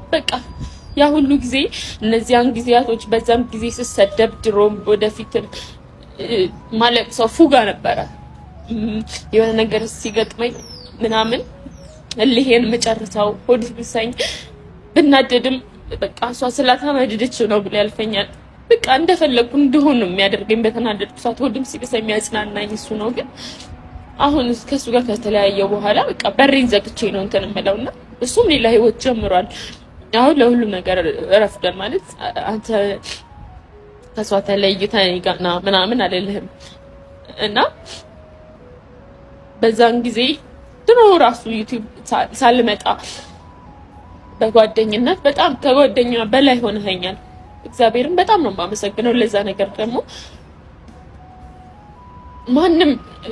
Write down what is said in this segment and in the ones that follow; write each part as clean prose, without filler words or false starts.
በቃ ያ ሁሉ ጊዜ እነዚያን ጊዜያቶች በዛም ጊዜ ስሰደብ ድሮም ወደፊትም ማለት ሰው ፉጋ ነበረ። የሆነ ነገር ሲገጥመኝ ምናምን እልሄን መጨረሻው ሆድ ብሰኝ ብናደድም በቃ እሷ ስላታመደደች ነው ብሎ ያልፈኛል። በቃ እንደፈለኩ እንደሆነ ነው የሚያደርገኝ። በተናደድኩ ሰዓት ሆድም ሲብሰኝ የሚያጽናናኝ እሱ ነው። ግን አሁን ከሱ ጋር ከተለያየው በኋላ በቃ በሬን ዘግቼ ነው እንትን እምለውና እሱም ሌላ ህይወት ጀምሯል። አሁን ለሁሉም ነገር ረፍዷል። ማለት አንተ ከሷ ተለይተህ ጋና ምናምን አይደለም እና በዛን ጊዜ ድሮ ራሱ ዩቲዩብ ሳልመጣ በጓደኝነት በጣም ከጓደኛ በላይ ሆነኛል። እግዚአብሔርን በጣም ነው የማመሰግነው ለዛ ነገር። ደግሞ ማንም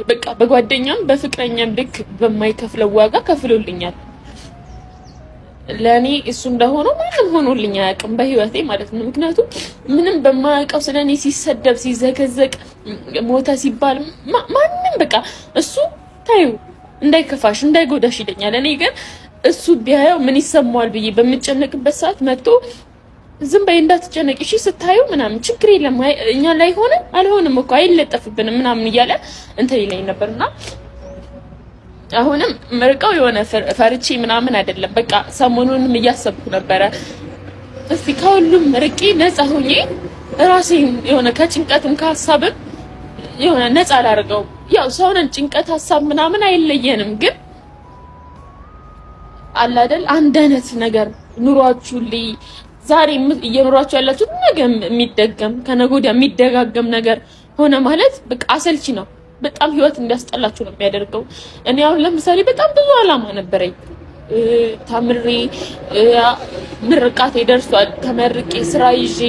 በቃ በጓደኛም በፍቅረኛም ልክ በማይከፍለው ዋጋ ከፍሎልኛል። ለኔ እሱ እንደሆነ ማንም ሆኖልኝ አያውቅም በህይወቴ ማለት ነው። ምክንያቱም ምንም በማያውቀው ስለኔ ሲሰደብ ሲዘከዘቅ ሞተ ሲባል ማንም በቃ እሱ ታዩ እንዳይከፋሽ እንዳይጎዳሽ ይለኛል። እኔ ግን እሱ ቢያየው ምን ይሰማዋል ብዬ በምጨነቅበት ሰዓት መጥቶ ዝም በይ እንዳትጨነቂ እሺ ስታዩ ምናምን ችግር የለም እኛ ላይ ሆነ አልሆነም እኮ አይለጠፍብንም ምናምን እያለ እንትን ይለኝ ነበርና አሁንም ምርቀው የሆነ ፈርቺ ምናምን አይደለም። በቃ ሰሞኑንም እያሰብኩ ነበረ እስቲ ከሁሉም ርቄ ነፃ ሆኜ ራሴን የሆነ ከጭንቀትም ከሀሳብም የሆነ ነፃ ላድርገው። ያው ሰውነን ጭንቀት ሀሳብ ምናምን አይለየንም፣ ግን አለ አይደል አንድ አይነት ነገር ኑሯችሁ ላይ ዛሬ እየኖራችሁ ያላችሁ ነገ የሚደገም ከነገ ወዲያ የሚደጋገም ነገር ሆነ ማለት በቃ አሰልቺ ነው። በጣም ህይወት እንዲያስጠላችሁ ነው የሚያደርገው። እኔ አሁን ለምሳሌ በጣም ብዙ አላማ ነበረኝ። ተምሬ ምርቃቴ ደርሷል። ተመርቄ ስራ ይዤ